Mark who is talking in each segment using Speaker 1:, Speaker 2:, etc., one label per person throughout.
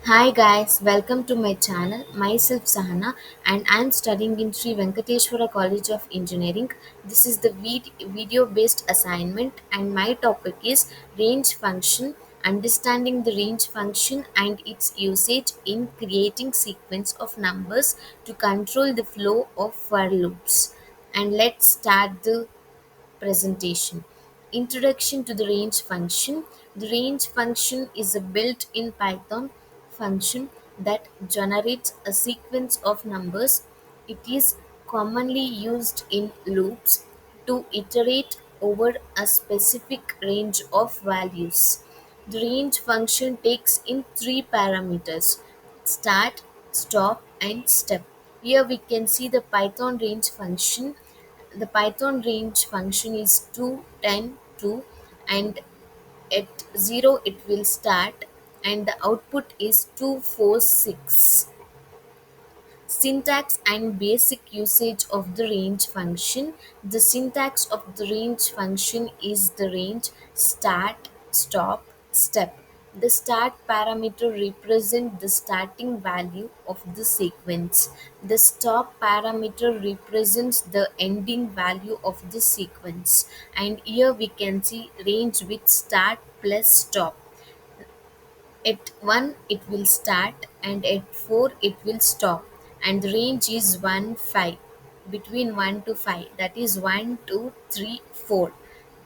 Speaker 1: Hi guys, welcome to my channel. Myself Sahana and I am studying in Sri Venkateshwara College of Engineering. This is the video based assignment and my topic is range function, understanding the range function and its usage in creating sequence of numbers to control the flow of for loops. And let's start the presentation. Introduction to the range function. The range function is a built-in Python function that generates a sequence of numbers. It is commonly used in loops to iterate over a specific range of values. The range function takes in three parameters: start, stop, and step. Here we can see the Python range function. The Python range function is 2, 10, 2, and at 0 it will start and the output is 2, 4, 6. Syntax and basic usage of the range function. The syntax of the range function is the range start, stop, step. The start parameter represents the starting value of the sequence. The stop parameter represents the ending value of the sequence. And here we can see range with start plus stop. At 1 it will start and at 4 it will stop, and the range is 1 5, between 1 to 5, that is 1 2 3 4.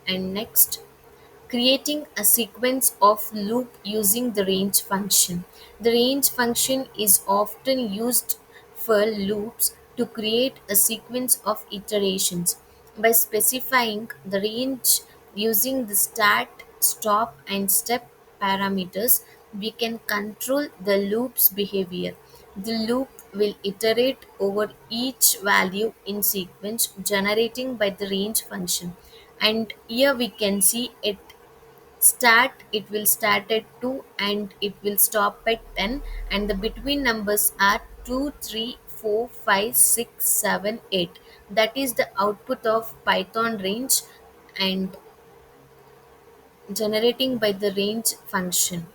Speaker 1: And next, creating a sequence of loop using the range function. The range function is often used for loops to create a sequence of iterations. By specifying the range using the start, stop, and step parameters, we can control the loop's behavior. The loop will iterate over each value in sequence generating by the range function. And here we can see it start, it will start at 2 and it will stop at 10, and the between numbers are 2 3 4 5 6 7 8. That is the output of Python range and generating by the range function.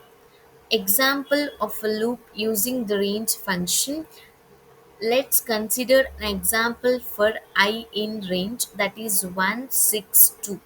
Speaker 1: Example of a loop using the range function. Let's consider an example for I in range, that is 1 6 2.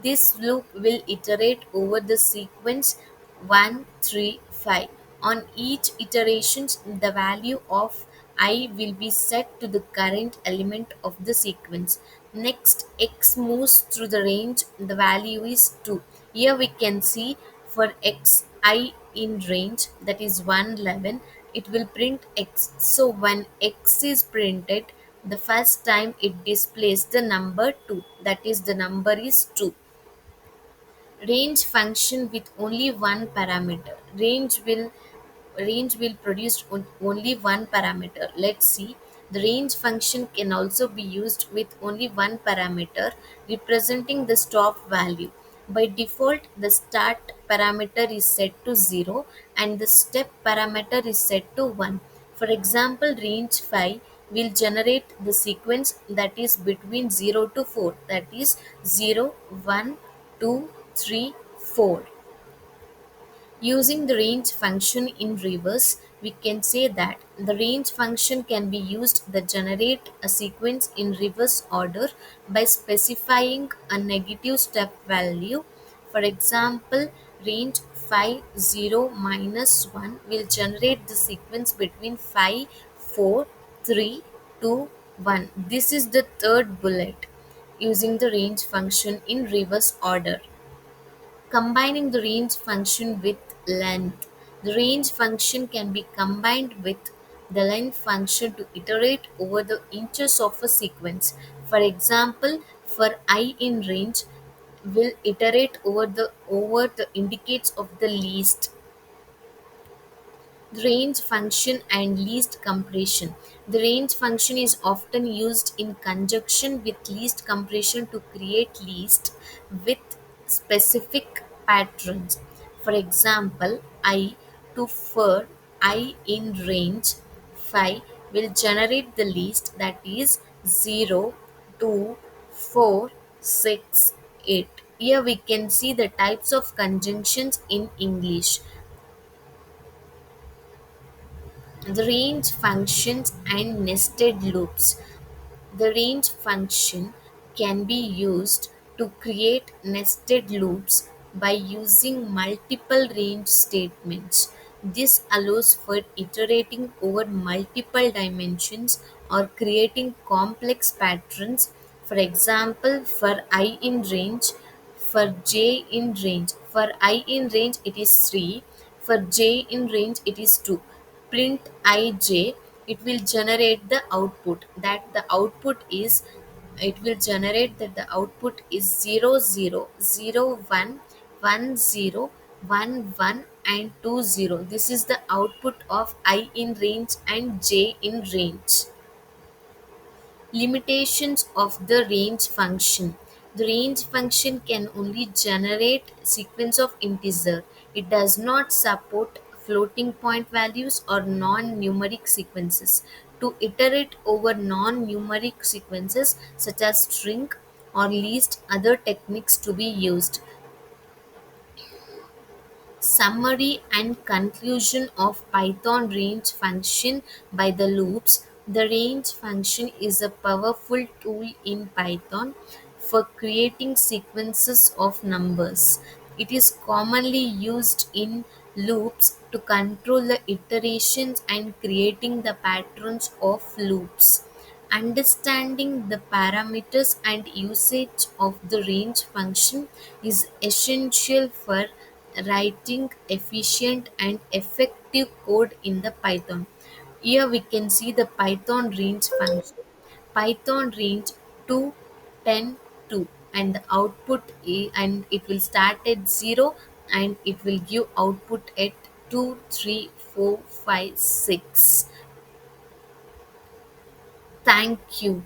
Speaker 1: This loop will iterate over the sequence 1 3 5. On each iteration, the value of I will be set to the current element of the sequence. Next, x moves through the range, the value is 2. Here we can see for x I in range, that is 111, it will print x. So when x is printed, the first time it displays the number 2, that is the number is 2. Range function with only one parameter. Range will produce only one parameter. Let's see. The range function can also be used with only one parameter representing the stop value. By default, the start parameter is set to 0 and the step parameter is set to 1. For example, range 5 will generate the sequence that is between 0 to 4, that is 0 1 2 3 4. Using the range function in reverse, we can say that the range function can be used to generate a sequence in reverse order by specifying a negative step value. For example, range 5 0 minus 1 will generate the sequence between 5 4 3 2 1. This is the third bullet using the range function in reverse order. Combining the range function with length. The range function can be combined with the length function to iterate over the inches of a sequence. For example, for I in range will iterate over the indicates of the least. The range function and least compression. The range function is often used in conjunction with least compression to create least with specific patterns. For example, I to for I in range 5 will generate the least, that is 0, 2, 4, 6, 8. Here we can see the types of conjunctions in English. The range functions and nested loops. The range function can be used to create nested loops by using multiple range statements. This allows for iterating over multiple dimensions or creating complex patterns. For example, for I in range, for j in range. For I in range it is 3, for j in range it is 2. Print ij, it will generate the output, that the output is, it will generate that the output is 0 0 0 1 1 0 1 1 and 2 0. This is the output of I in range and j in range. Limitations of the range function. The range function can only generate sequence of integer. It does not support floating point values or non-numeric sequences. To iterate over non-numeric sequences such as string or list, other techniques to be used. Summary and conclusion of Python range function by the loops. The range function is a powerful tool in Python for creating sequences of numbers. It is commonly used in loops to control the iterations and creating the patterns of loops. Understanding the parameters and usage of the range function is essential for writing efficient and effective code in the Python. Here we can see the Python range function. Python range 2, 10, 2, and the output and it will start at 0 and it will give output at 2, 3, 4, 5, 6. Thank you.